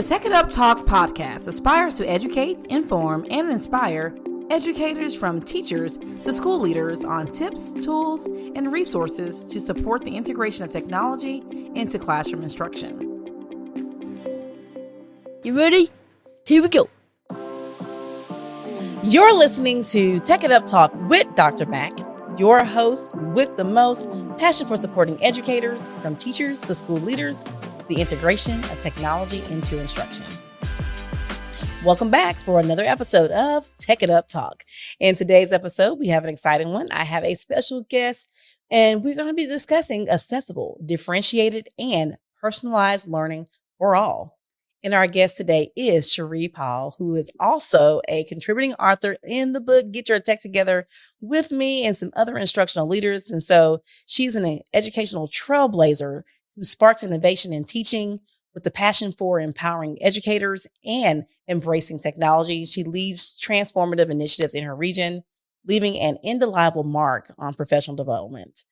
The Tech It Up Talk podcast aspires to educate, inform, and inspire educators from teachers to school leaders on tips, tools, and resources to support the integration of technology into classroom instruction. You ready? Here we go. You're listening to Tech It Up Talk with Dr. Mac, your host with the most passion for supporting educators from teachers to school leaders, the integration of technology into instruction. Welcome back for another episode of Tech It Up Talk. In today's episode, we have an exciting one. I have a special guest, and we're going to be discussing accessible, differentiated, and personalized learning for all. And our guest today is Sherri Powell, who is also a contributing author in the book, Get Your Tech Together, with me and some other instructional leaders. And so she's an educational trailblazer who sparks innovation in teaching with the passion for empowering educators and embracing technology. She leads transformative initiatives in her region, leaving an indelible mark on professional development.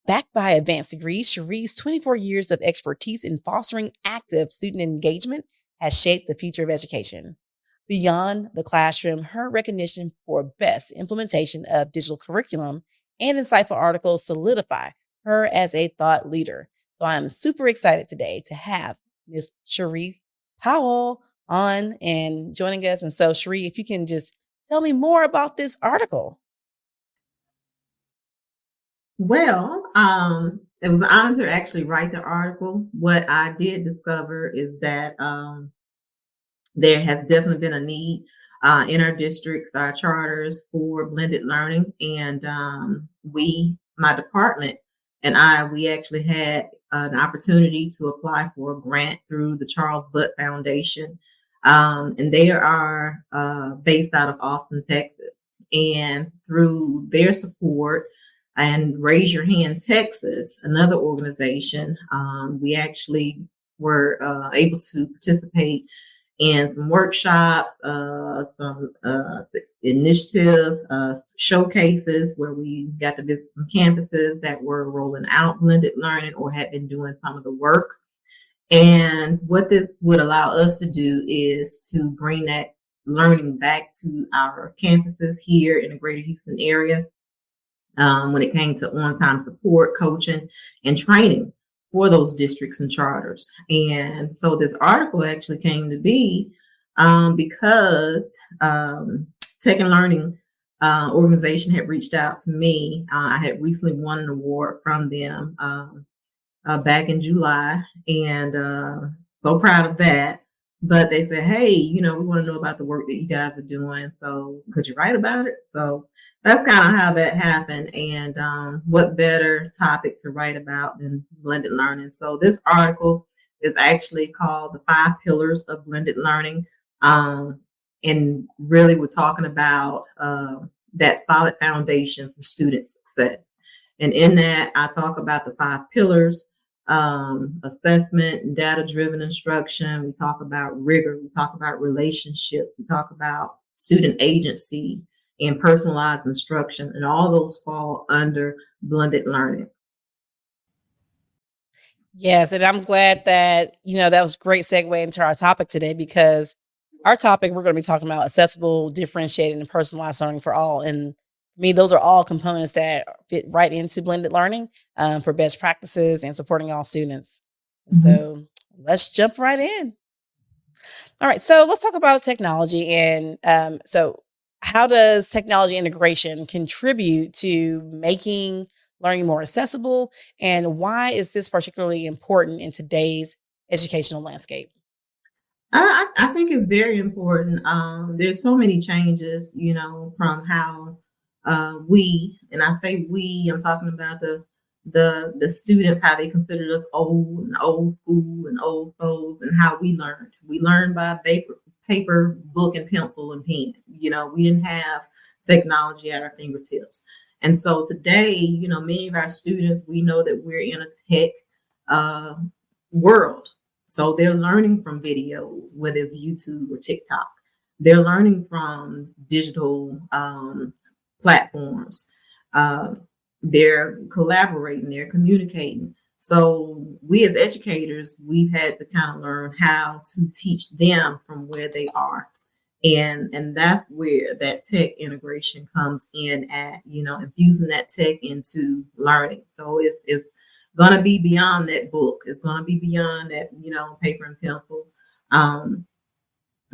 Backed by advanced degrees, Sherri's 24 years of expertise in fostering active student engagement has shaped the future of education. Beyond the classroom, her recognition for best implementation of digital curriculum and insightful articles solidify her as a thought leader. So I'm super excited today to have Miss Sherri Powell on and joining us. And so, Sherri, if you can just tell me more about this article. Well, it was an honor to actually write the article. What I did discover is that there has definitely been a need in our districts, our charters, for blended learning. And my department and we actually had an opportunity to apply for a grant through the Charles Butt Foundation. And they are based out of Austin, Texas. And through their support, and Raise Your Hand Texas, another organization, we actually were able to participate in some workshops, some initiative showcases where we got to visit some campuses that were rolling out blended learning or had been doing some of the work. And what this would allow us to do is to bring that learning back to our campuses here in the greater Houston area. When it came to on-time support, coaching, and training for those districts and charters. And so this article actually came to be because Tech and Learning organization had reached out to me. I had recently won an award from them back in July, and so proud of that. But they said, hey, we want to know about the work that you guys are doing. So could you write about it? So that's kind of how that happened. And what better topic to write about than blended learning? So this article is actually called The 5 Pillars of Blended Learning. And really we're talking about that solid foundation for student success. And in that, I talk about the 5 pillars. Assessment, data-driven instruction. We talk about rigor. We talk about relationships. We talk about student agency and personalized instruction. And all those fall under blended learning. Yes, and I'm glad that, that was a great segue into our topic today, because our topic, we're going to be talking about accessible, differentiated, and personalized learning for all. And me, those are all components that fit right into blended learning for best practices and supporting all students. Mm-hmm. So let's jump right in. All right, so let's talk about technology. And so how does technology integration contribute to making learning more accessible? And why is this particularly important in today's educational landscape? I think it's very important. There's so many changes, from how and I say we, I'm talking about the students, how they considered us old and old school and old souls, and how we learned. We learned by paper, book, and pencil and pen. We didn't have technology at our fingertips. And so today, many of our students, we know that we're in a tech world. So they're learning from videos, whether it's YouTube or TikTok. They're learning from digital platforms. They're collaborating, they're communicating. So we as educators, we've had to kind of learn how to teach them from where they are. And that's where that tech integration comes in at, infusing that tech into learning. So it's going to be beyond that book. It's going to be beyond that, paper and pencil.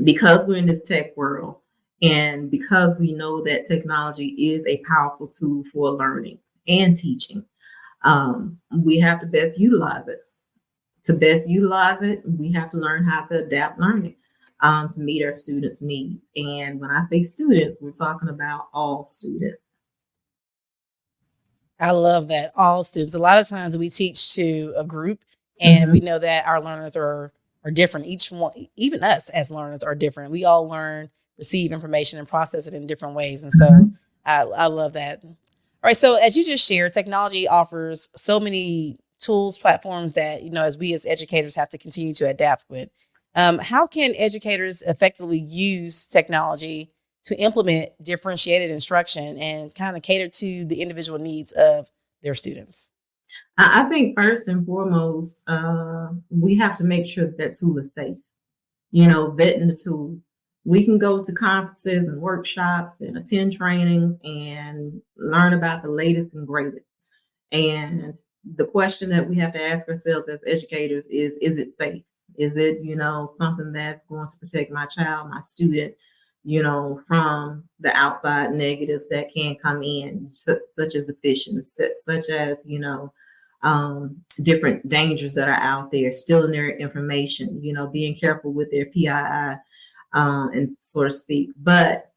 Because we're in this tech world and because we know that technology is a powerful tool for learning and teaching, we have to best utilize it. To best utilize it, we have to learn how to adapt learning to meet our students' needs. And when I say students, we're talking about all students. I love that. All students. A lot of times we teach to a group and we know that our learners are different. Each one, even us as learners are different. We all learn, receive information and process it in different ways. And so I love that. All right. So as you just shared, technology offers so many tools, platforms that, as we as educators have to continue to adapt with. How can educators effectively use technology to implement differentiated instruction and kind of cater to the individual needs of their students? I think first and foremost, we have to make sure that tool is safe. Vetting the tool. We can go to conferences and workshops and attend trainings and learn about the latest and greatest. And the question that we have to ask ourselves as educators is it safe? Is it, something that's going to protect my child, my student, from the outside negatives that can come in, such as the phishing, such as, different dangers that are out there, stealing their information, being careful with their PII, and so to speak. But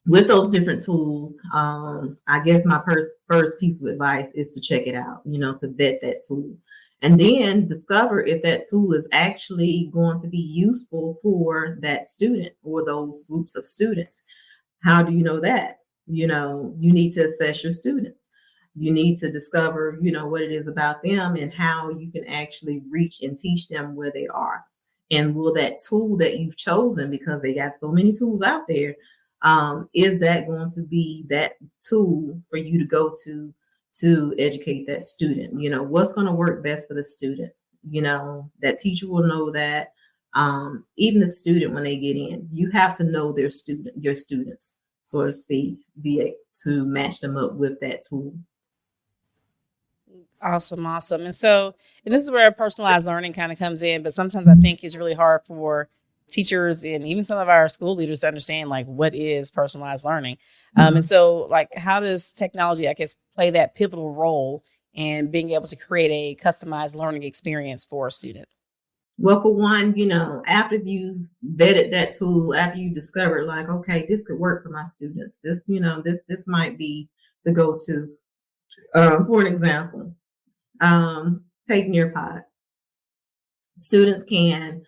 with those different tools, I guess my first piece of advice is to check it out, to vet that tool. And then discover if that tool is actually going to be useful for that student or those groups of students. How do you know that? You need to assess your students. You need to discover, what it is about them and how you can actually reach and teach them where they are. And will that tool that you've chosen, because they got so many tools out there, is that going to be that tool for you to go to educate that student? What's going to work best for the student? That teacher will know that. Even the student, when they get in, you have to know your students, so to speak, be able to match them up with that tool. Awesome. And this is where personalized learning kind of comes in, but sometimes I think it's really hard for teachers and even some of our school leaders to understand like what is personalized learning. And so like how does technology, I guess, play that pivotal role in being able to create a customized learning experience for a student? Well, for one, after you've vetted that tool, after you discover like, okay, this could work for my students, this might be the go-to. For an example, take Nearpod. Students can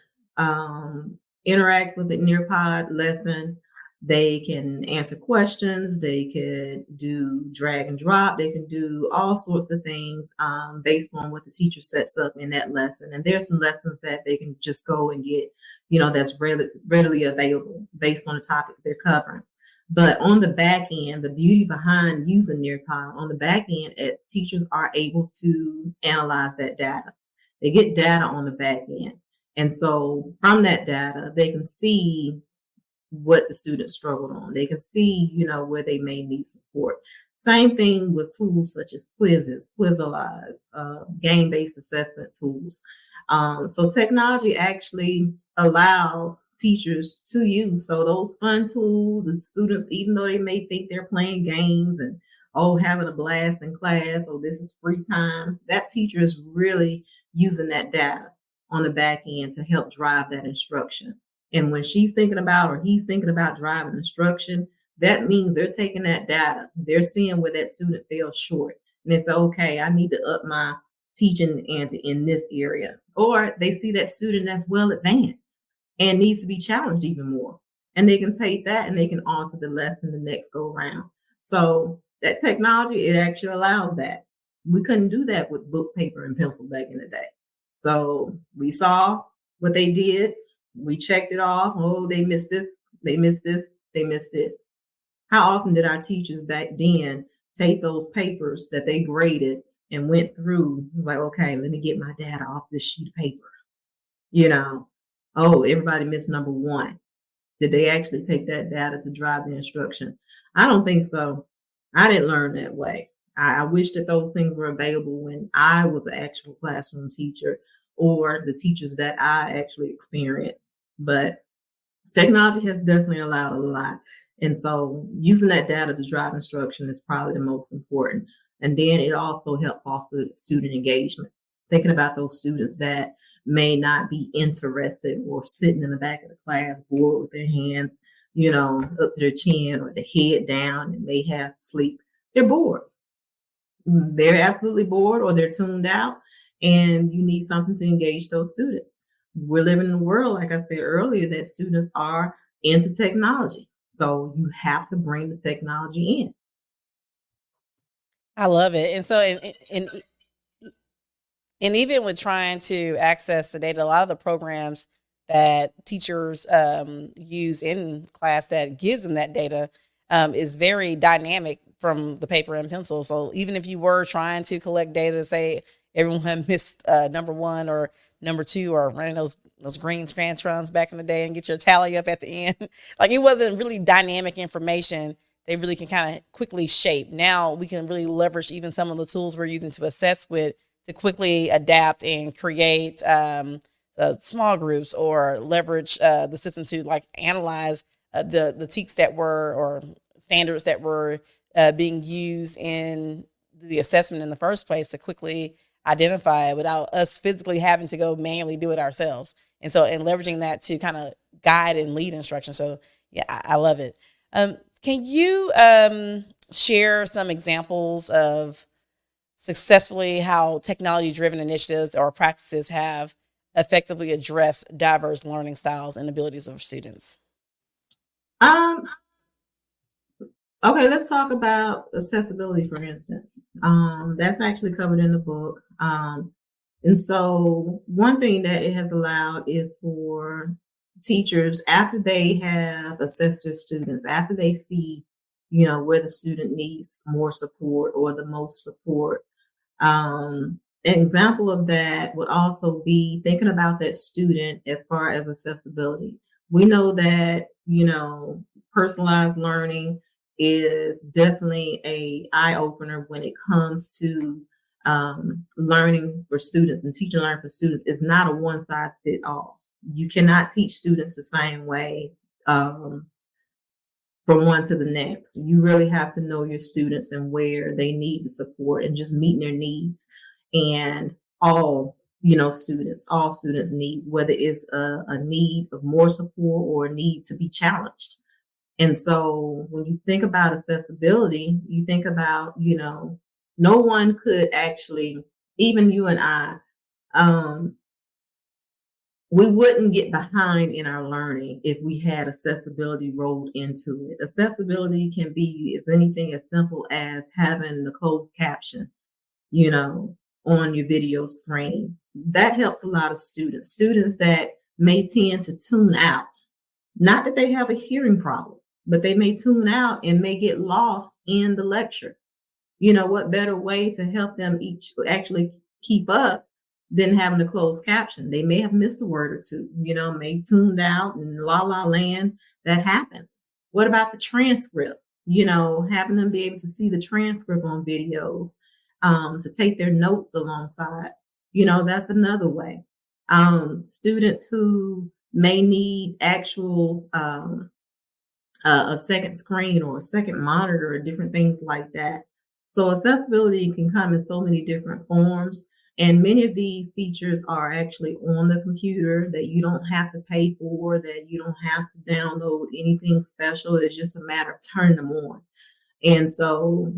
interact with the Nearpod lesson. They can answer questions. They could do drag and drop. They can do all sorts of things based on what the teacher sets up in that lesson. And there's some lessons that they can just go and get, that's readily available based on the topic they're covering. But on the back end, the beauty behind using Nearpod, on the back end, teachers are able to analyze that data. They get data on the back end. And so from that data, they can see what the students struggled on. They can see, where they may need support. Same thing with tools such as quizzes, Quizalize, game-based assessment tools. So technology actually allows teachers to use. So those fun tools, the students, even though they may think they're playing games and, having a blast in class, this is free time, that teacher is really using that data on the back end to help drive that instruction. And when she's thinking about or he's thinking about driving instruction, that means they're taking that data. They're seeing where that student fell short. And they say, okay, I need to up my teaching ante in this area. Or they see that student that's well advanced and needs to be challenged even more. And they can take that and they can alter the lesson the next go round. So that technology, it actually allows that. We couldn't do that with book, paper, and pencil back in the day. So we saw what they did. We checked it off. Oh, they missed this. They missed this. They missed this. How often did our teachers back then take those papers that they graded and went through, like, okay, let me get my data off this sheet of paper. Oh, everybody missed number one. Did they actually take that data to drive the instruction? I don't think so. I didn't learn that way. I wish that those things were available when I was an actual classroom teacher or the teachers that I actually experienced. But technology has definitely allowed a lot. And so using that data to drive instruction is probably the most important. And then it also helped foster student engagement. Thinking about those students that may not be interested or sitting in the back of the class bored with their hands, up to their chin or the head down and may have sleep. They're bored. They're absolutely bored or they're tuned out, and you need something to engage those students. We're living in a world, like I said earlier, that students are into technology. So you have to bring the technology in. I love it. And so, and even with trying to access the data, a lot of the programs that teachers use in class that gives them that data is very dynamic from the paper and pencil. So even if you were trying to collect data, say everyone missed number one or number two, or running those green scantrons back in the day and get your tally up at the end, like it wasn't really dynamic information. They really can kind of quickly shape. Now we can really leverage even some of the tools we're using to assess with to quickly adapt and create small groups, or leverage the system to like analyze the teaks that were, or standards that were being used in the assessment in the first place, to quickly identify it without us physically having to go manually do it ourselves. And so, and leveraging that to kind of guide and lead instruction. So yeah, I love it. Can you share some examples of successfully how technology-driven initiatives or practices have effectively addressed diverse learning styles and abilities of students? Um, okay, let's talk about accessibility, for instance. That's actually covered in the book. And so one thing that it has allowed is for teachers, after they have assessed their students, after they see, where the student needs more support or the most support, an example of that would also be thinking about that student as far as accessibility. We know that, personalized learning is definitely a eye opener when it comes to learning for students, and teaching learning for students is not a one size fit all. You cannot teach students the same way from one to the next. You really have to know your students and where they need the support, and just meeting their needs. And all students needs, whether it's a need of more support or a need to be challenged. And so when you think about accessibility, you think about, no one could actually, even you and I, we wouldn't get behind in our learning if we had accessibility rolled into it. Accessibility can be as anything as simple as having the closed caption, on your video screen. That helps a lot of students that may tend to tune out. Not that they have a hearing problem, but they may tune out and may get lost in the lecture. What better way to help them each actually keep up than having a closed caption? They may have missed a word or two, may tuned out and la la land. That happens. What about the transcript? Having them be able to see the transcript on videos, to take their notes alongside. That's another way. Students who may need actual a second screen or a second monitor or different things like that. So accessibility can come in so many different forms. And many of these features are actually on the computer that you don't have to pay for, that you don't have to download anything special. It's just a matter of turning them on. And so,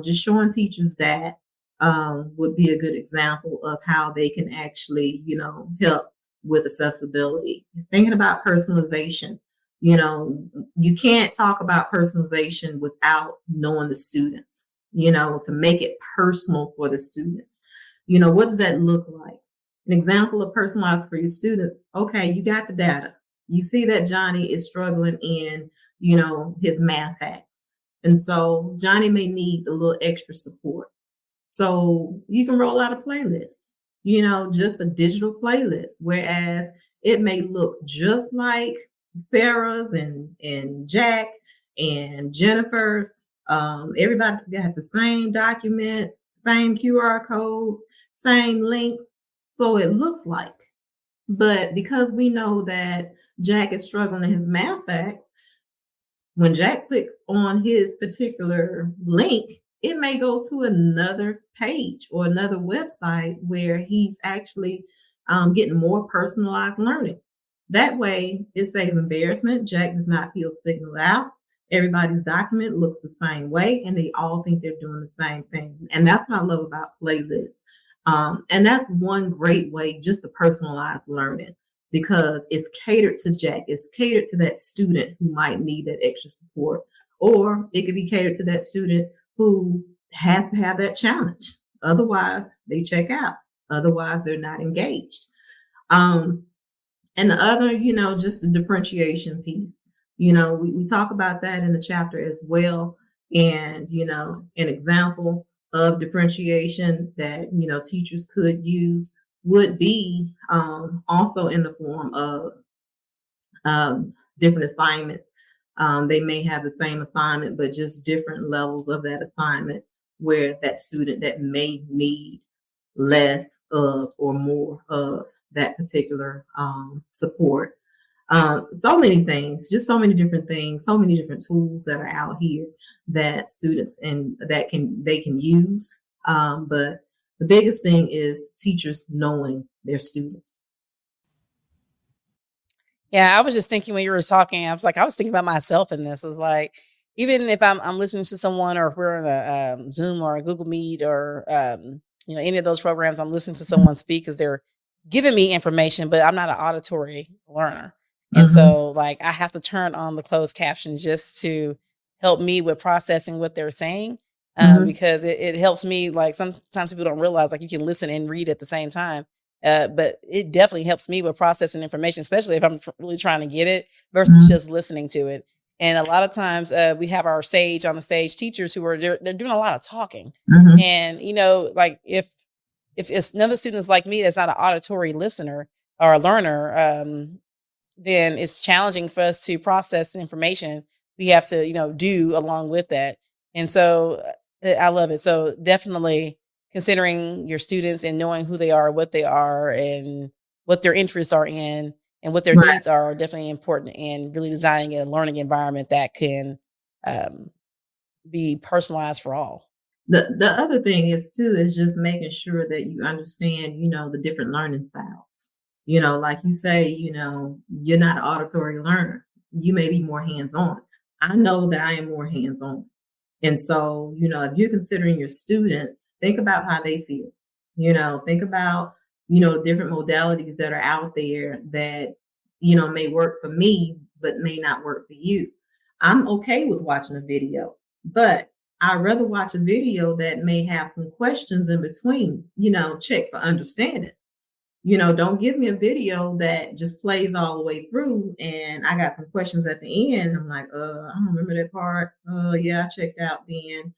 just showing teachers that would be a good example of how they can actually, help with accessibility. Thinking about personalization, you can't talk about personalization without knowing the students, to make it personal for the students. What does that look like? An example of personalized for your students. Okay, you got the data. You see that Johnny is struggling in, his math facts. And so Johnny may need a little extra support. So you can roll out a playlist, just a digital playlist, whereas it may look just like Sarah's and Jack and Jennifer. Everybody got the same document, same QR codes, same links. So it looks like. But because we know that Jack is struggling in his math facts, when Jack clicks on his particular link, it may go to another page or another website where he's actually getting more personalized learning. That way, it saves embarrassment. Jack does not feel signaled out. Everybody's document looks the same way, and they all think they're doing the same thing. And that's what I love about playlists. And that's one great way just to personalize learning because it's catered to Jack. It's catered to that student who might need that extra support, or it could be catered to that student who has to have that challenge. Otherwise, they check out. Otherwise, they're not engaged. And the other, just the differentiation piece. We talk about that in the chapter as well. And, an example of differentiation that, teachers could use would be also in the form of different assignments. They may have the same assignment, but just different levels of that assignment where that student that may need less of or more of that particular support. So many things, just so many different things, so many different tools that are out here that students and that they can use. But the biggest thing is teachers knowing their students. Yeah, I was just thinking when you were talking, I was thinking about myself in this. It was like, even if I'm listening to someone, or if we're in a Zoom or a Google Meet, or any of those programs, I'm listening to someone speak because they're giving me information, but I'm not an auditory learner. And so I have to turn on the closed caption just to help me with processing what they're saying. Because it helps me. Like, sometimes people don't realize you can listen and read at the same time. But it definitely helps me with processing information, especially if I'm really trying to get it versus just listening to it. And a lot of times we have our sage on the stage teachers who are they're doing a lot of talking. And if it's another student is like me that's not an auditory listener or a learner, then it's challenging for us to process the information we have to do along with that. And so I love it. So definitely considering your students and knowing who they are, what they are, and what their interests are in, and what their Right. needs are definitely important, and really designing a learning environment that can be personalized for all. The other thing is just making sure that you understand, the different learning styles. Like you say, you're not an auditory learner. You may be more hands-on. I know that I am more hands-on. And so, if you're considering your students, think about how they feel. Think about, different modalities that are out there that, may work for me, but may not work for you. I'm okay with watching a video, but I'd rather watch a video that may have some questions in between, check for understanding. Don't give me a video that just plays all the way through and I got some questions at the end. I'm like, I don't remember that part. Oh, yeah, I checked out then.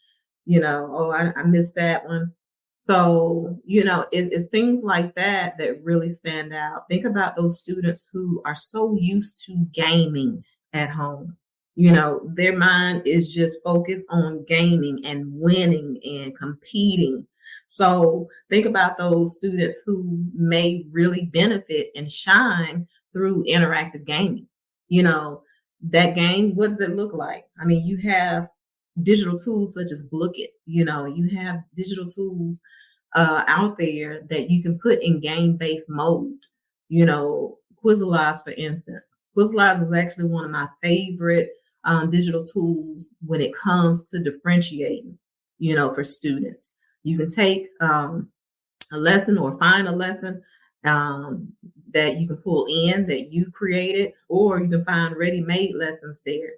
I missed that one. So, it's things like that that really stand out. Think about those students who are so used to gaming at home. Their mind is just focused on gaming and winning and competing. So think about those students who may really benefit and shine through interactive gaming. That game, what does it look like? I mean, you have digital tools such as Book It. You have digital tools out there that you can put in game-based mode. Quizalize, for instance. Quizalize is actually one of my favorite digital tools when it comes to differentiating, for students. You can take a lesson or find a lesson that you can pull in that you created, or you can find ready-made lessons there.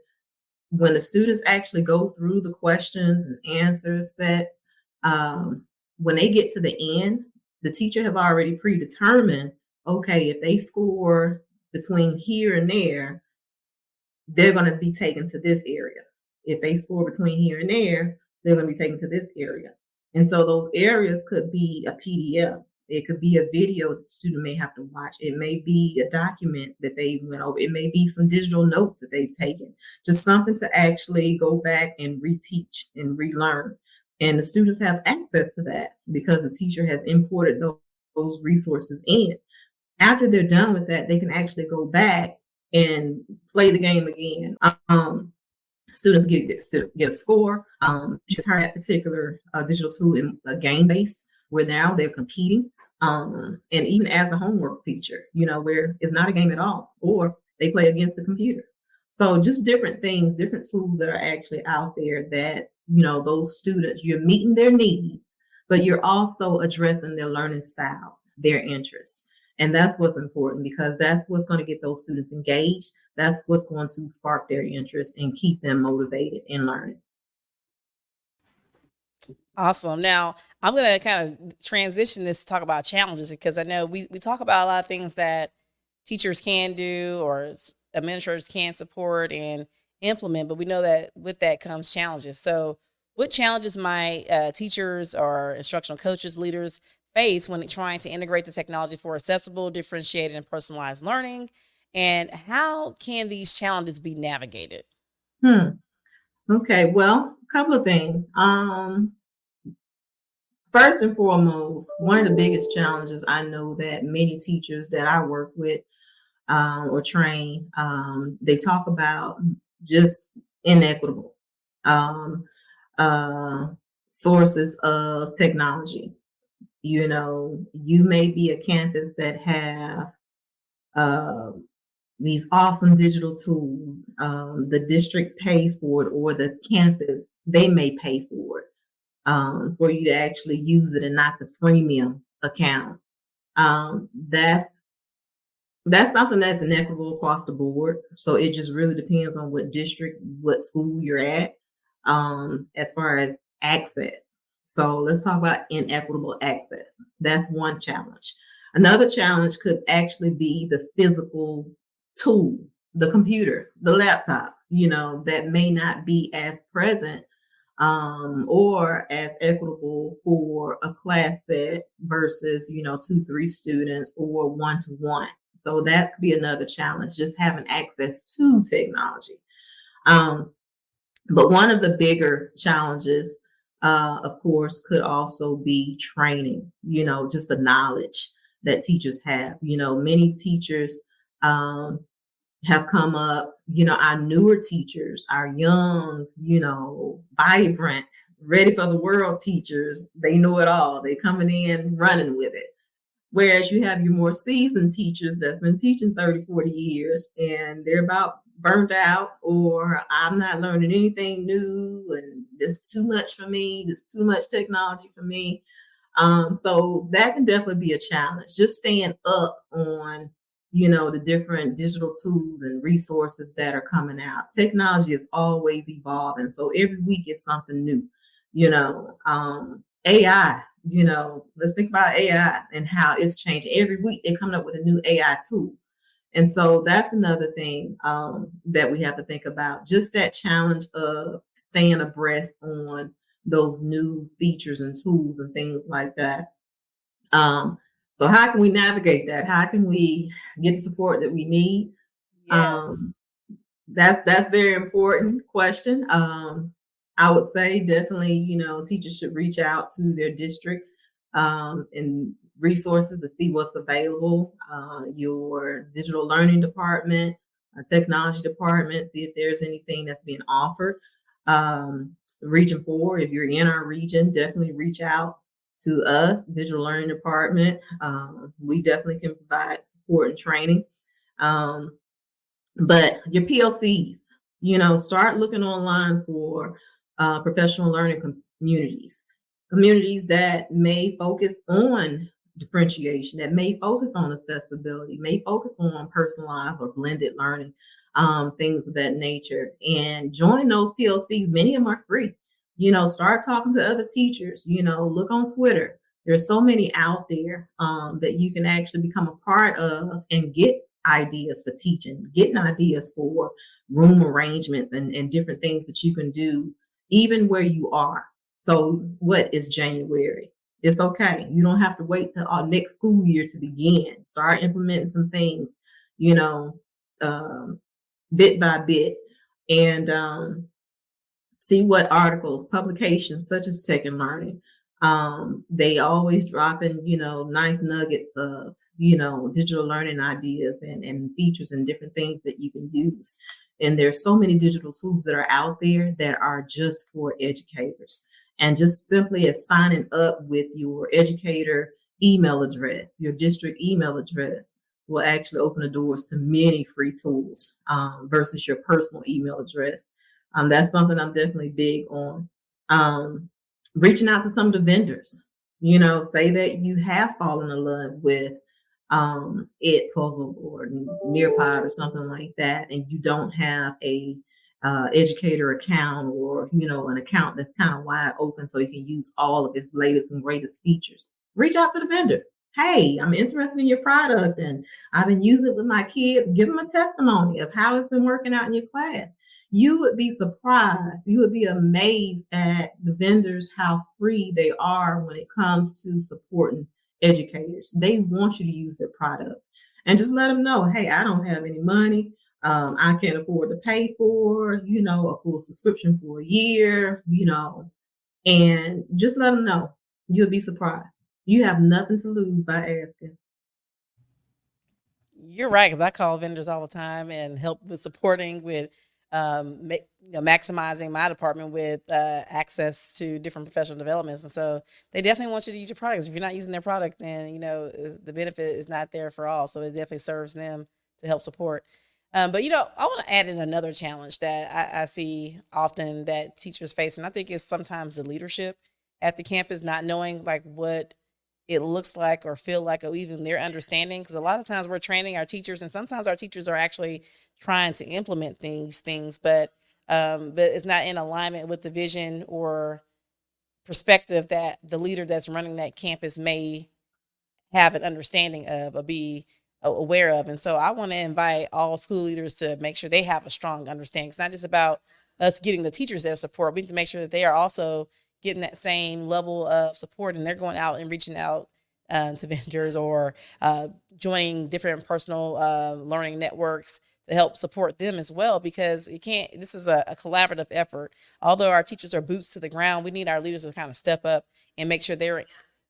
When the students actually go through the questions and answer sets, when they get to the end, the teacher have already predetermined, okay, if they score between here and there, they're going to be taken to this area. If they score between here and there, they're going to be taken to this area. And so those areas could be a PDF. It could be a video that the student may have to watch. It may be a document that they went over. It may be some digital notes that they've taken, just something to actually go back and reteach and relearn. And the students have access to that because the teacher has imported those resources in. After they're done with that, they can actually go back and play the game again. Students get a score to turn that particular digital tool in a game based, where now they're competing. And even as a homework feature, where it's not a game at all, or they play against the computer. So just different things, different tools that are actually out there that, those students, you're meeting their needs, but you're also addressing their learning styles, their interests. And that's what's important, because that's what's going to get those students engaged. That's what's going to spark their interest and keep them motivated in learning. Awesome. Now, I'm going to kind of transition this to talk about challenges, because I know we talk about a lot of things that teachers can do or administrators can support and implement, but we know that with that comes challenges. So what challenges might teachers or instructional coaches, leaders face when trying to integrate the technology for accessible, differentiated, and personalized learning? And how can these challenges be navigated? Okay, well, a couple of things. First and foremost, one of the biggest challenges I know that many teachers that I work with or train, they talk about just inequitable sources of technology. You may be a campus that have these awesome digital tools. The district pays for it, or the campus, they may pay for it for you to actually use it, and not the freemium account. That's something that's inequitable across the board. So it just really depends on what district, what school you're at, as far as access. So let's talk about inequitable access. That's one challenge. Another challenge could actually be the physical tool, the computer, the laptop, that may not be as present or as equitable for a class set versus, 2-3 students or 1-to-1. So that could be another challenge, just having access to technology. But one of the bigger challenges, of course, could also be training, just the knowledge that teachers have. Many teachers have come up, our newer teachers, our young, vibrant, ready for the world teachers. They know it all. They coming in running with it. Whereas you have your more seasoned teachers that's been teaching 30, 40 years, and they're about burnt out, or I'm not learning anything new, and it's too much for me. There's too much technology for me. So that can definitely be a challenge. Just staying up on, the different digital tools and resources that are coming out. Technology is always evolving. So every week it's something new, AI, let's think about AI and how it's changing. Every week they're coming up with a new AI tool. And so that's another thing that we have to think about. Just that challenge of staying abreast on those new features and tools and things like that. So how can we navigate that? How can we get the support that we need? Yes. That's very important question. I would say definitely, teachers should reach out to their district and resources to see what's available. Your digital learning department, technology department, see if there's anything that's being offered. Region 4, if you're in our region, definitely reach out to us, digital learning department. We definitely can provide support and training. But your PLCs, start looking online for professional learning communities that may focus on differentiation, that may focus on accessibility, may focus on personalized or blended learning, things of that nature. And join those PLCs. Many of them are free. Start talking to other teachers, look on Twitter. There's so many out there that you can actually become a part of and get ideas for teaching, getting ideas for room arrangements and different things that you can do even where you are. So what is January? It's okay. You don't have to wait till our next school year to begin. Start implementing some things, you know, bit by bit, and see what articles, publications such as Tech and Learning. They always drop in, nice nuggets of, digital learning ideas and features and different things that you can use. And there's so many digital tools that are out there that are just for educators. And just simply as signing up with your educator email address, your district email address, will actually open the doors to many free tools versus your personal email address. That's something I'm definitely big on. Um, Reaching out to some of the vendors, say that you have fallen in love with Ed Puzzle or Nearpod or something like that, and you don't have a educator account or an account that's kind of wide open so you can use all of its latest and greatest features. Reach out to the vendor. Hey, I'm interested in your product and I've been using it with my kids. Give them a testimony of how it's been working out in your class. You would be surprised. You would be amazed at the vendors, how free they are when it comes to supporting educators. They want you to use their product and just let them know, hey, I don't have any money. I can't afford to pay for, a full subscription for a year, and just let them know. You'll be surprised. You have nothing to lose by asking. You're right, because I call vendors all the time and help with supporting with, maximizing my department with access to different professional developments. And so they definitely want you to use your products. If you're not using their product, then the benefit is not there for all. So it definitely serves them to help support. But I want to add in another challenge that I see often that teachers face, and I think it's sometimes the leadership at the campus not knowing like what it looks like or feel like, or even their understanding. Because a lot of times we're training our teachers, and sometimes our teachers are actually trying to implement these things, but it's not in alignment with the vision or perspective that the leader that's running that campus may have an understanding of or be aware of. And so I want to invite all school leaders to make sure they have a strong understanding. It's not just about us getting the teachers their support. We need to make sure that they are also getting that same level of support, and they're going out and reaching out to vendors or joining different personal learning networks to help support them as well, because this is a collaborative effort. Although our teachers are boots to the ground, we need our leaders to kind of step up and make sure they're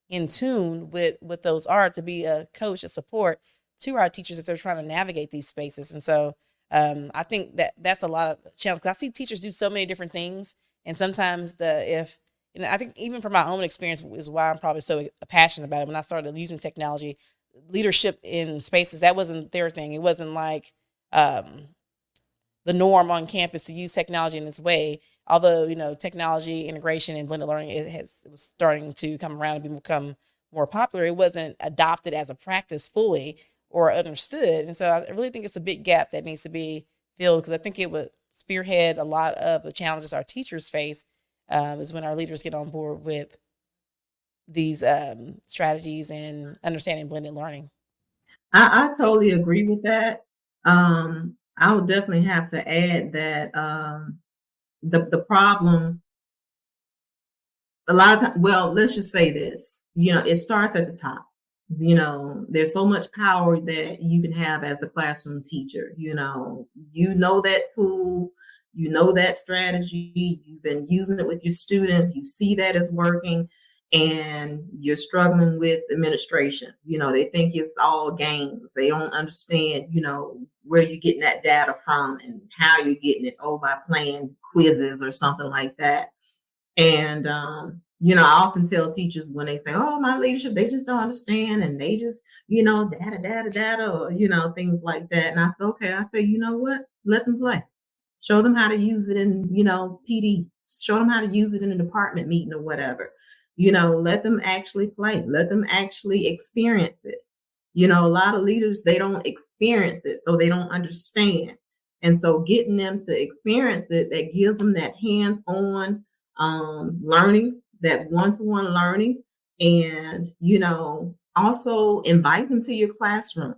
in tune with what those are, to be a coach, a support to our teachers as they're trying to navigate these spaces. And so I think that's a lot of challenge, because I see teachers do so many different things. And sometimes I think even from my own experience is why I'm probably so passionate about it. When I started using technology, leadership in spaces, that wasn't their thing. It wasn't like the norm on campus to use technology in this way. Although, technology integration and blended learning, it was starting to come around and become more popular, it wasn't adopted as a practice fully or understood. And so I really think it's a big gap that needs to be filled, because I think it would spearhead a lot of the challenges our teachers face, is when our leaders get on board with these strategies and understanding blended learning. I totally agree with that. I would definitely have to add that the problem a lot of times, well, let's just say this, it starts at the top. There's so much power that you can have as a classroom teacher. That tool, that strategy, you've been using it with your students, you see that it's working, and you're struggling with administration. They think it's all games. They don't understand, where you're getting that data from and how you're getting it, by playing quizzes or something like that. And, I often tell teachers when they say, oh, my leadership, they just don't understand. And they just, data, or, things like that. And I said, okay, you know what? Let them play. Show them how to use it in, PD. Show them how to use it in a department meeting or whatever. Let them actually play. Let them actually experience it. A lot of leaders, they don't experience it, so they don't understand. And so getting them to experience it, that gives them that hands-on learning, that one-to-one learning, and, also invite them to your classroom.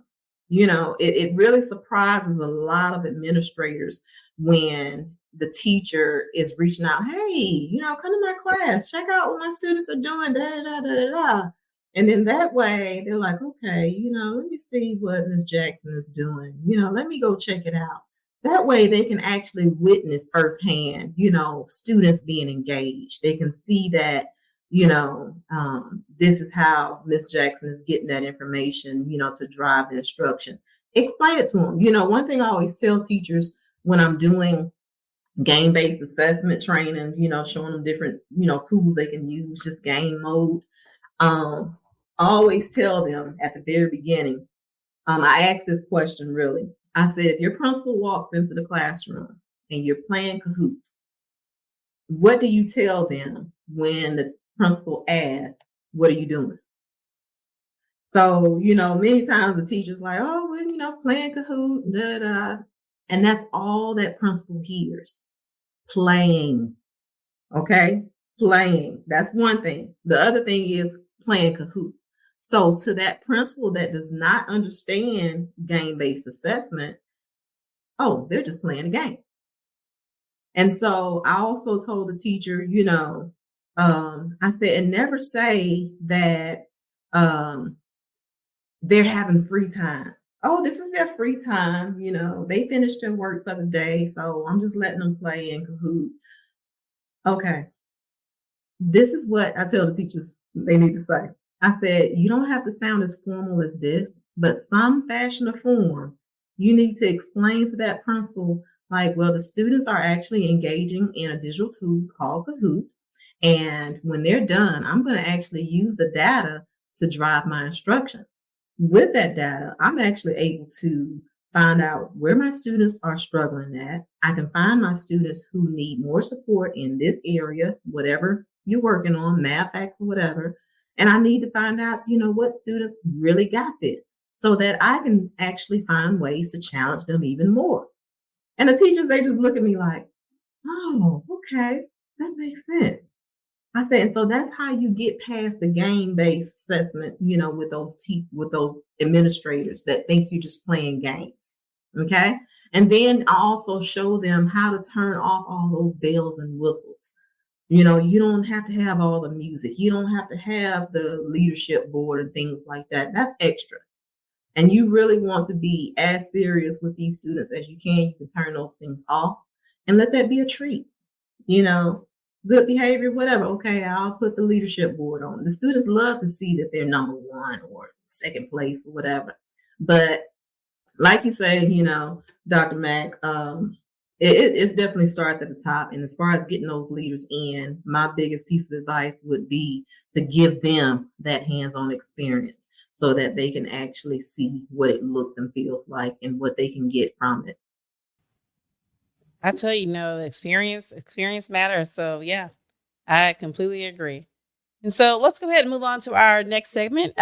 It really surprises a lot of administrators when the teacher is reaching out, hey, come to my class, check out what my students are doing, da da da da da. And then that way they're like, okay, let me see what Miss Jackson is doing. Let me go check it out. That way they can actually witness firsthand, students being engaged. They can see that, this is how Miss Jackson is getting that information, to drive the instruction. Explain it to them. One thing I always tell teachers when I'm doing game-based assessment training, showing them different, tools they can use, just game mode. I always tell them at the very beginning, I asked this question really. I said, if your principal walks into the classroom and you're playing Kahoot, what do you tell them when the principal asks, what are you doing? So, many times the teacher's like, oh, well, playing Kahoot, da, da. And that's all that principal hears. Playing. Okay? Playing. That's one thing. The other thing is playing Kahoot. So to that principal that does not understand game-based assessment, oh, they're just playing a game. And so I also told the teacher, I said, and never say that they're having free time. Oh, this is their free time. They finished their work for the day, so I'm just letting them play in Kahoot. Okay. This is what I tell the teachers they need to say. I said, you don't have to sound as formal as this, but some fashion or form, you need to explain to that principal, like, well, the students are actually engaging in a digital tool called Kahoot. And when they're done, I'm going to actually use the data to drive my instruction. With that data, I'm actually able to find out where my students are struggling at. I can find my students who need more support in this area, whatever you're working on, math, facts, or whatever. And I need to find out, what students really got this so that I can actually find ways to challenge them even more. And the teachers, they just look at me like, oh, okay, that makes sense. I said, and so that's how you get past the game-based assessment, with those administrators that think you're just playing games. Okay. And then I also show them how to turn off all those bells and whistles. You don't have to have all the music. You don't have to have the leadership board and things like that. That's extra. And you really want to be as serious with these students as you can. You can turn those things off and let that be a treat. Good behavior, whatever. Okay, I'll put the leadership board on. The students love to see that they're number one or second place or whatever. But like you say, Dr. Mack, it definitely starts at the top. And as far as getting those leaders in, my biggest piece of advice would be to give them that hands-on experience so that they can actually see what it looks and feels like and what they can get from it. I tell you, experience matters. So yeah, I completely agree. And so let's go ahead and move on to our next segment.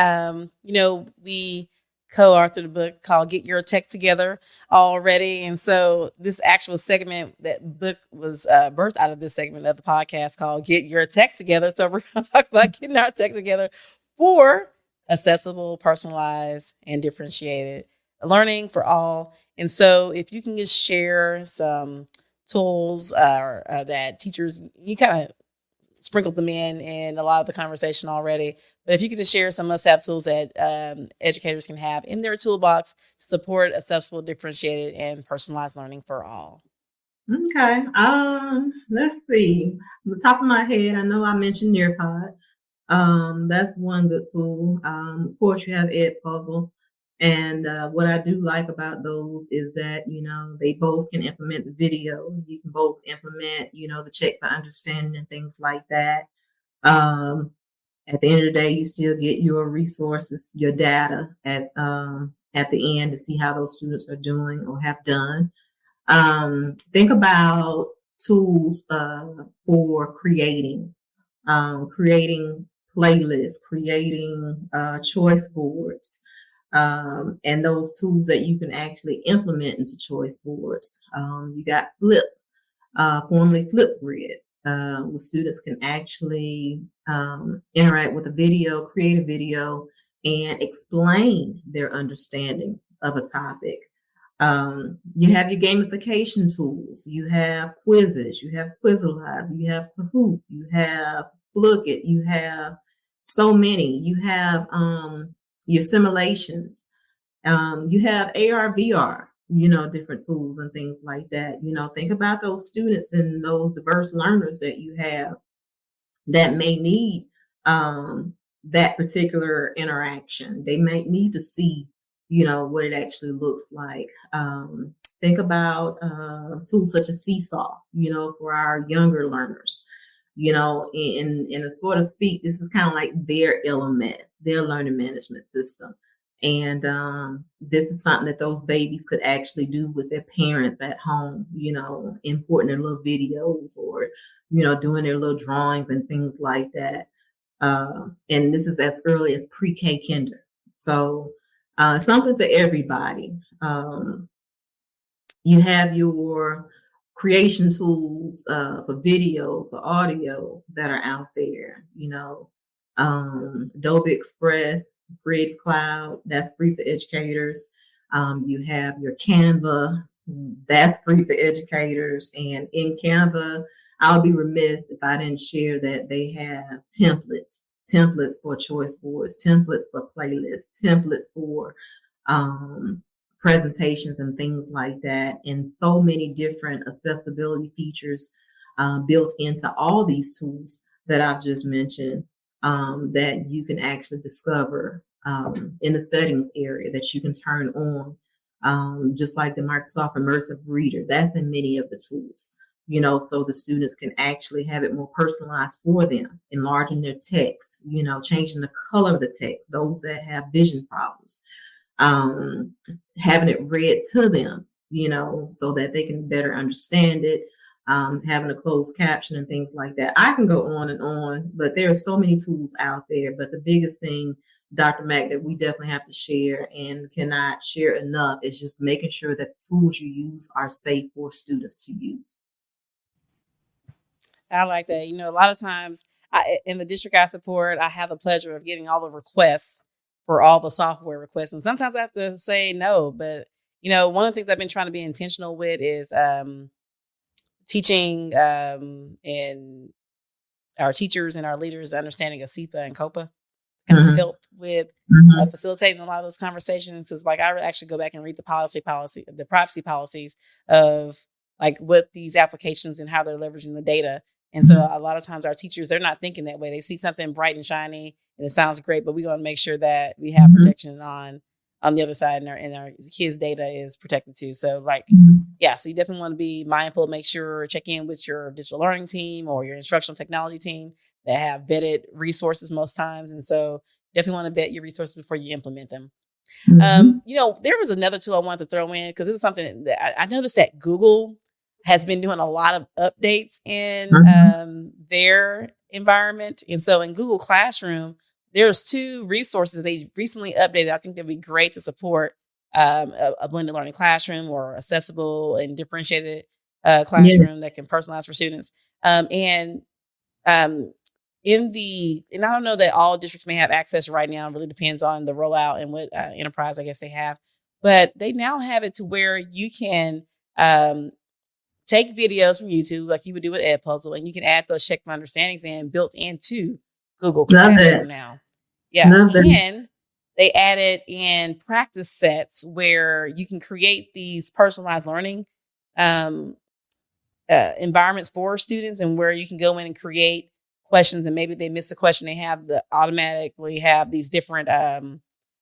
We co-authored a book called Get Your Tech Together already. And so this actual segment, that book was birthed out of this segment of the podcast called Get Your Tech Together. So we're going to talk about getting our tech together for accessible, personalized, and differentiated learning for all. And so if you can just share some tools that teachers, you kind of sprinkled them in a lot of the conversation already. But if you could just share some must-have tools that educators can have in their toolbox to support accessible, differentiated, and personalized learning for all. Okay. Let's see. On the top of my head, I know I mentioned Nearpod. That's one good tool. Of course, you have Edpuzzle. And what I do like about those is that, they both can implement the video. You can both implement, the check for understanding and things like that. At the end of the day, you still get your resources, your data at the end to see how those students are doing or have done. Think about tools for creating playlists, creating choice boards. And those tools that you can actually implement into choice boards. You got formerly Flipgrid, where students can actually interact with a video, create a video, and explain their understanding of a topic. You have your gamification tools. You have quizzes. You have Quizalize. You have Kahoot. You have Look It. You have so many. You have your simulations. You have AR, VR, different tools and things like that. Think about those students and those diverse learners that you have that may need that particular interaction. They might need to see, what it actually looks like. Think about tools such as Seesaw, for our younger learners. In a sort of speak, this is kind of like their LMS, their learning management system. And this is something that those babies could actually do with their parents at home, importing their little videos or, doing their little drawings and things like that. And this is as early as pre-K kinder. So something for everybody. You have your creation tools for video, for audio that are out there, Adobe Express, Creative Cloud, that's free for educators. You have your Canva, that's free for educators. And in Canva, I'll be remiss if I didn't share that they have templates for choice boards, templates for playlists, templates for presentations and things like that, and so many different accessibility features built into all these tools that I've just mentioned that you can actually discover in the settings area that you can turn on, just like the Microsoft Immersive Reader. That's in many of the tools, so the students can actually have it more personalized for them, enlarging their text, changing the color of the text, those that have vision problems, having it read to them, so that they can better understand it, having a closed caption and things like that. I can go on and on, but there are so many tools out there. But the biggest thing, Dr. Mack, that we definitely have to share and cannot share enough is just making sure that the tools you use are safe for students to use. I like that. A lot of times in the district I support, I have the pleasure of getting all the requests for all the software requests. And sometimes I have to say no. But, one of the things I've been trying to be intentional with is teaching and our teachers and our leaders understanding of SEPA and COPA to kind of help with facilitating a lot of those conversations. Because like I actually go back and read the privacy policies of like what these applications and how they're leveraging the data. And so a lot of times our teachers, they're not thinking that way. They see something bright and shiny and it sounds great, but we're going to make sure that we have protection on the other side and our kids' data is protected too. So like, so you definitely want to be mindful, make sure, check in with your digital learning team or your instructional technology team that have vetted resources most times. And so definitely want to vet your resources before you implement them. There was another tool I wanted to throw in because this is something that I noticed that Google has been doing a lot of updates in their environment. And so in Google Classroom, there's 2 resources they recently updated. I think they'd be great to support a blended learning classroom or accessible and differentiated classroom that can personalize for students. And I don't know that all districts may have access right now. It really depends on the rollout and what enterprise I guess they have. But they now have it to where you can take videos from YouTube like you would do with Edpuzzle, and you can add those check my understandings in built into Google Classroom now. Yeah. And they added in practice sets where you can create these personalized learning environments for students, and where you can go in and create questions, and maybe they missed a question, they have automatically have these different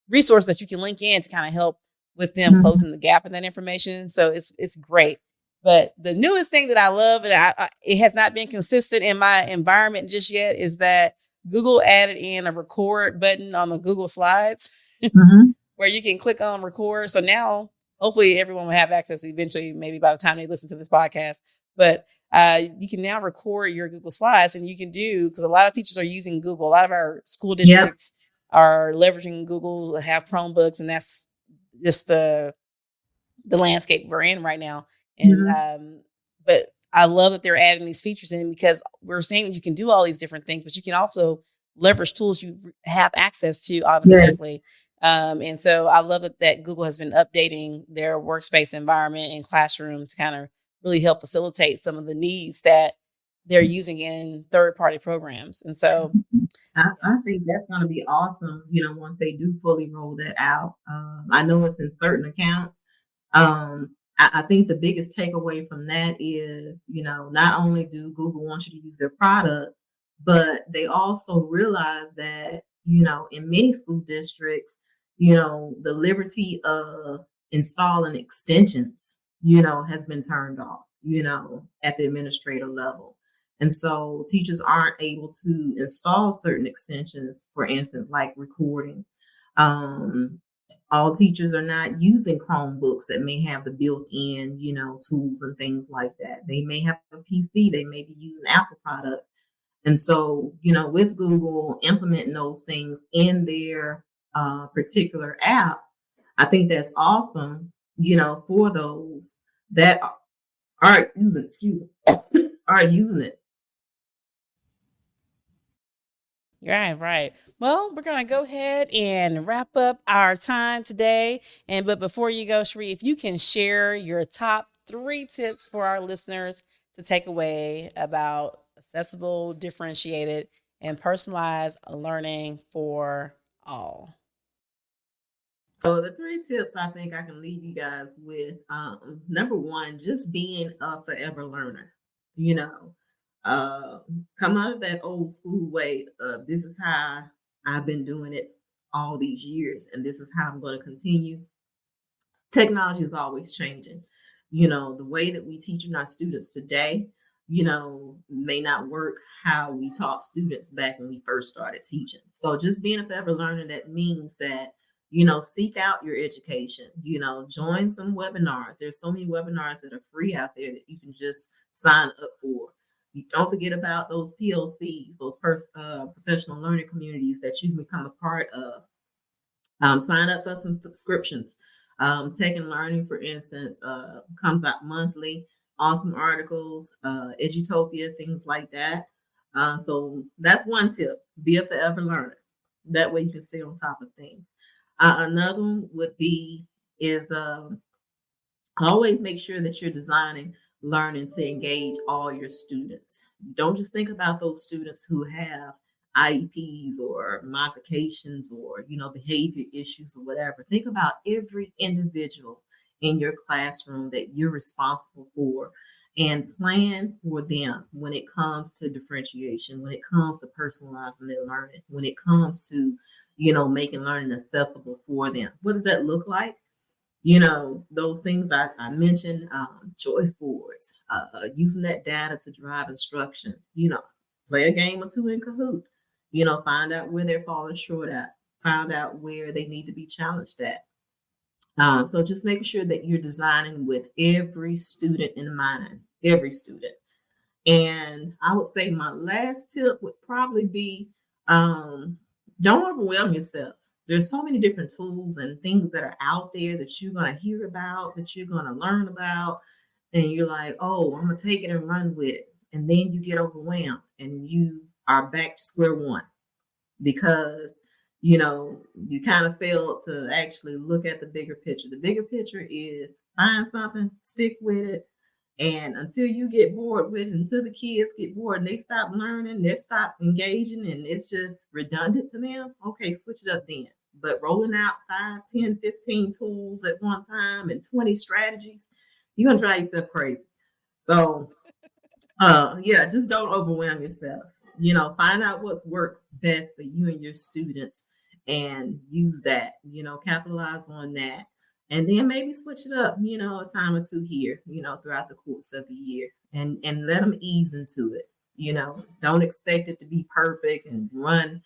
resources that you can link in to kind of help with them closing the gap in that information. So it's great. But the newest thing that I love, and it has not been consistent in my environment just yet, is that Google added in a record button on the Google Slides where you can click on record. So now, hopefully, everyone will have access eventually, maybe by the time they listen to this podcast. But you can now record your Google Slides, and you can do, because a lot of teachers are using Google. A lot of our school districts are leveraging Google, have Chromebooks, and that's just the landscape we're in right now. And but I love that they're adding these features in, because we're saying that you can do all these different things, but you can also leverage tools you have access to automatically And so I love that Google has been updating their workspace environment and classroom to kind of really help facilitate some of the needs that they're using in third-party programs. And so I think that's going to be awesome, once they do fully roll that out. I know it's in certain accounts. I think the biggest takeaway from that is, not only do Google want you to use their product, but they also realize that, in many school districts, the liberty of installing extensions, has been turned off, at the administrator level. And so teachers aren't able to install certain extensions, for instance, like recording. All teachers are not using Chromebooks that may have the built-in, tools and things like that. They may have a PC, they may be using Apple product. And so, with Google implementing those things in their particular app, I think that's awesome, for those that are using, are using it. Right. Well, we're going to go ahead and wrap up our time today. But before you go, Sherri, if you can share your top 3 tips for our listeners to take away about accessible, differentiated, and personalized learning for all. So the 3 tips I think I can leave you guys with, number 1, just being a forever learner. Come out of that old school way of this is how I've been doing it all these years, and this is how I'm going to continue. Technology is always changing. The way that we teach our students today, may not work how we taught students back when we first started teaching. So just being a forever learner, that means that, seek out your education, join some webinars. There's so many webinars that are free out there that you can just sign up for. You don't forget about those PLCs, those professional learning communities that you can become a part of. Sign up for some subscriptions. Tech and Learning, for instance, comes out monthly. Awesome articles, Edutopia, things like that. So that's one tip. Be a forever learner. That way you can stay on top of things. Another one would be is always make sure that you're designing learning to engage all your students. Don't just think about those students who have IEPs or modifications or, behavior issues or whatever. Think about every individual in your classroom that you're responsible for, and plan for them when it comes to differentiation, when it comes to personalizing their learning, when it comes to, making learning accessible for them. What does that look like? Those things I mentioned, choice boards, using that data to drive instruction, play a game or two in Kahoot, find out where they're falling short at, find out where they need to be challenged at. So just making sure that you're designing with every student in mind, every student. And I would say my last tip would probably be, don't overwhelm yourself. There's so many different tools and things that are out there that you're going to hear about, that you're going to learn about. And you're like, oh, I'm going to take it and run with it. And then you get overwhelmed and you are back to square one because, you kind of fail to actually look at the bigger picture. The bigger picture is find something, stick with it. And until you get bored with it, until the kids get bored and they stop learning, they stop engaging, and it's just redundant to them, okay, switch it up then. But rolling out 5, 10, 15 tools at one time and 20 strategies, you're going to drive yourself crazy. So, just don't overwhelm yourself. Find out what works best for you and your students and use that, capitalize on that. And then maybe switch it up, a time or two here, throughout the course of the year, and let them ease into it. Don't expect it to be perfect and run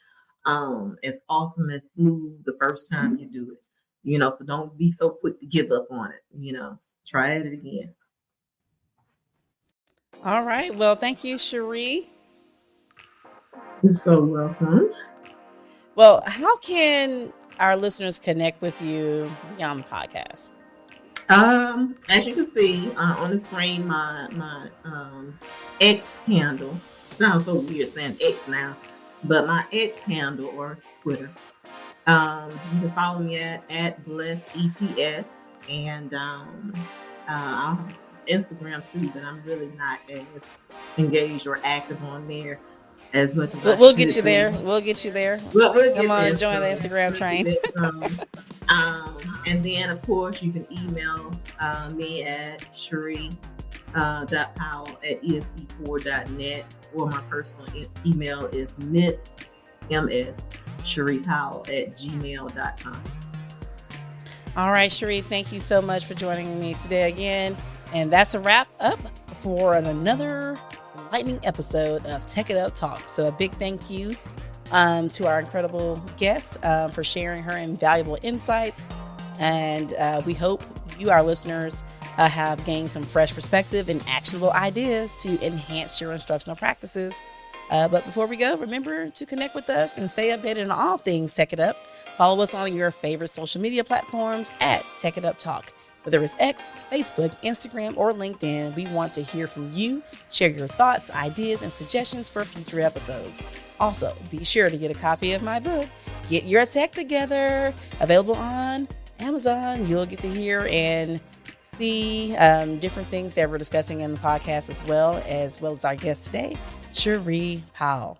as awesome as smooth the first time you do it. So don't be so quick to give up on it. Try it again. All right. Well, thank you, Sherri. You're so welcome. Well, how can our listeners connect with you beyond the podcast? As you can see on the screen, my X handle. It sounds so weird saying X now, but my X handle, or Twitter, You can follow me at Bless ETS, and I'll have Instagram too, but I'm really not as engaged or active on there as much as I We'll should get you be. there. We'll get you there. We'll Come get on there and join the soon. Instagram We'll get train. there soon. And then, of course, you can email me at Sherri Powell at esc4.net, or my personal email is mssherripowell@gmail.com. All right, Sherri, thank you so much for joining me today again. And that's a wrap up for another lightning episode of Tech It Up Talk. So a big thank you to our incredible guest for sharing her invaluable insights. And we hope you, our listeners, have gained some fresh perspective and actionable ideas to enhance your instructional practices. But before we go, remember to connect with us and stay updated on all things Tech It Up. Follow us on your favorite social media platforms at Tech It Up Talk. Whether it's X, Facebook, Instagram, or LinkedIn, we want to hear from you. Share your thoughts, ideas, and suggestions for future episodes. Also, be sure to get a copy of my book, Get Your Tech Together, available on Amazon. You'll get to hear and see different things that we're discussing in the podcast as well as our guest today, Sherri Powell.